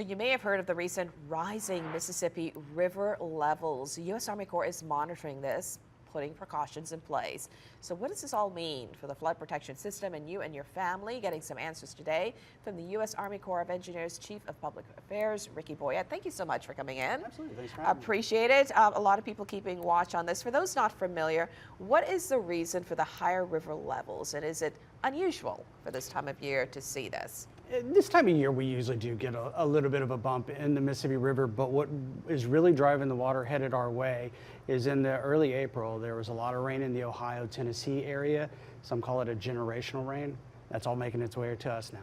You may have heard of the recent rising Mississippi River levels. The U.S. Army Corps is monitoring this, putting precautions in place. So what does this all mean for the flood protection system and you and your family? Getting some answers today from the U.S. Army Corps of Engineers Chief of Public Affairs, Ricky Boyette. Thank you so much for coming in. Absolutely. Thanks for having me. Appreciate it. A lot of people keeping watch on this. For those not familiar, what is the reason for the higher river levels, and is it unusual for this time of year to see this? This time of year, we usually do get a little bit of a bump in the Mississippi River, but what is really driving the water headed our way is in the early April, there was a lot of rain in the Ohio, Tennessee area. Some call it a generational rain. That's all making its way to us now.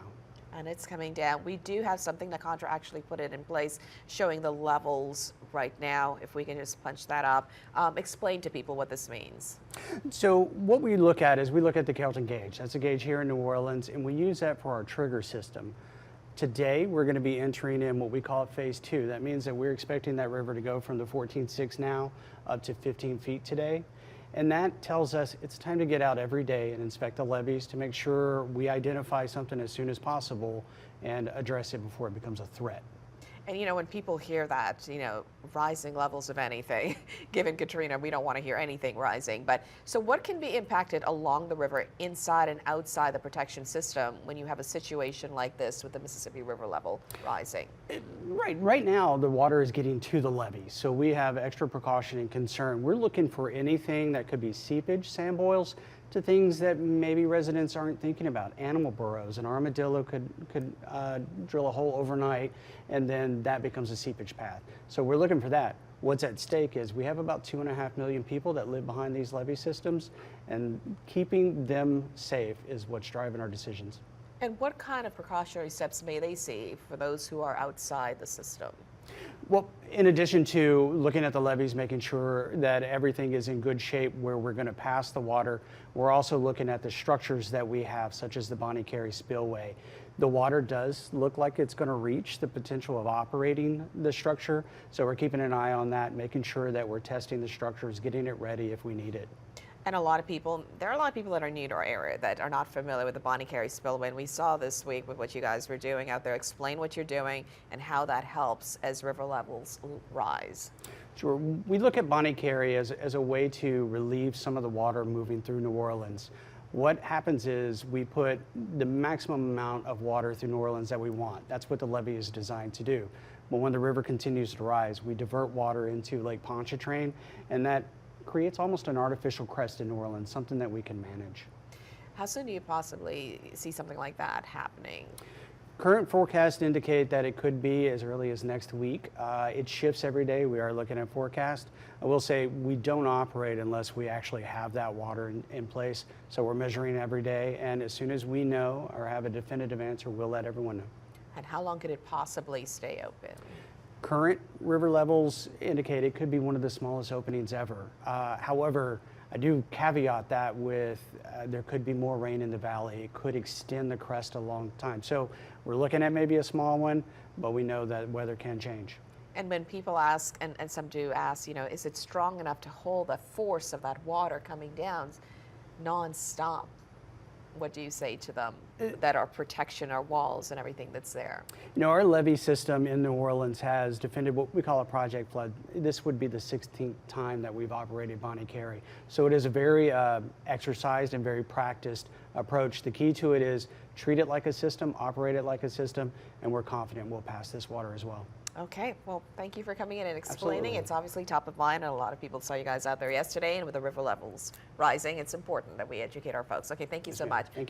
And it's coming down. We do have something that Contra actually put it in place, showing the levels right now. If we can just punch that up, explain to people what this means. So what we look at is we look at the Kelton gauge. That's a gauge here in New Orleans, and we use that for our trigger system. Today, we're going to be entering in what we call it phase 2. That means that we're expecting that river to go from the 14.6 now up to 15 feet today. And that tells us it's time to get out every day and inspect the levees to make sure we identify something as soon as possible and address it before it becomes a threat. And you know, when people hear that, you know, rising levels of anything, given Katrina, we don't want to hear anything rising. But so what can be impacted along the river inside and outside the protection system when you have a situation like this with the Mississippi River level rising? Right now, the water is getting to the levees, so we have extra precaution and concern. We're looking for anything that could be seepage, sand boils, to things that maybe residents aren't thinking about. Animal burrows. An armadillo could drill a hole overnight, and then that becomes a seepage path. So we're looking for that. What's at stake is we have about 2.5 million people that live behind these levee systems, and keeping them safe is what's driving our decisions. And what kind of precautionary steps may they see for those who are outside the system? Well, in addition to looking at the levees, making sure that everything is in good shape where we're going to pass the water, we're also looking at the structures that we have, such as the Bonnie Carey spillway. The water does look like it's going to reach the potential of operating the structure, so we're keeping an eye on that, making sure that we're testing the structures, getting it ready if we need it. And a lot of people, there are a lot of people that are new to our area that are not familiar with the Bonnie Carey spillway. And we saw this week with what you guys were doing out there. Explain what you're doing and how that helps as river levels rise. Sure. We look at Bonnie Carey as a way to relieve some of the water moving through New Orleans. What happens is we put the maximum amount of water through New Orleans that we want. That's what the levee is designed to do. But when the river continues to rise, we divert water into Lake Pontchartrain, and that creates almost an artificial crest in New Orleans, something that we can manage. How soon do you possibly see something like that happening? Current forecasts indicate that it could be as early as next week. It shifts every day. We are looking at forecast. I will say we don't operate unless we actually have that water in place. So we're measuring every day, and as soon as we know or have a definitive answer, we'll let everyone know. And how long could it possibly stay open? Current river levels indicate it could be one of the smallest openings ever. However, I do caveat that with there could be more rain in the valley. It could extend the crest a long time. So we're looking at maybe a small one, but we know that weather can change. And when people ask, and some do ask, you know, is it strong enough to hold the force of that water coming down nonstop? What do you say to them that are protection, our walls and everything that's there? You know, our levee system in New Orleans has defended what we call a project flood. This would be the 16th time that we've operated Bonnie Carey. So it is a very exercised and very practiced approach. The key to it is treat it like a system, operate it like a system, and we're confident we'll pass this water as well. Okay, well, thank you for coming in and explaining. Absolutely. It's obviously top of mind, and a lot of people saw you guys out there yesterday, and with the river levels rising, it's important that we educate our folks. Okay, thank you so much. Thank you.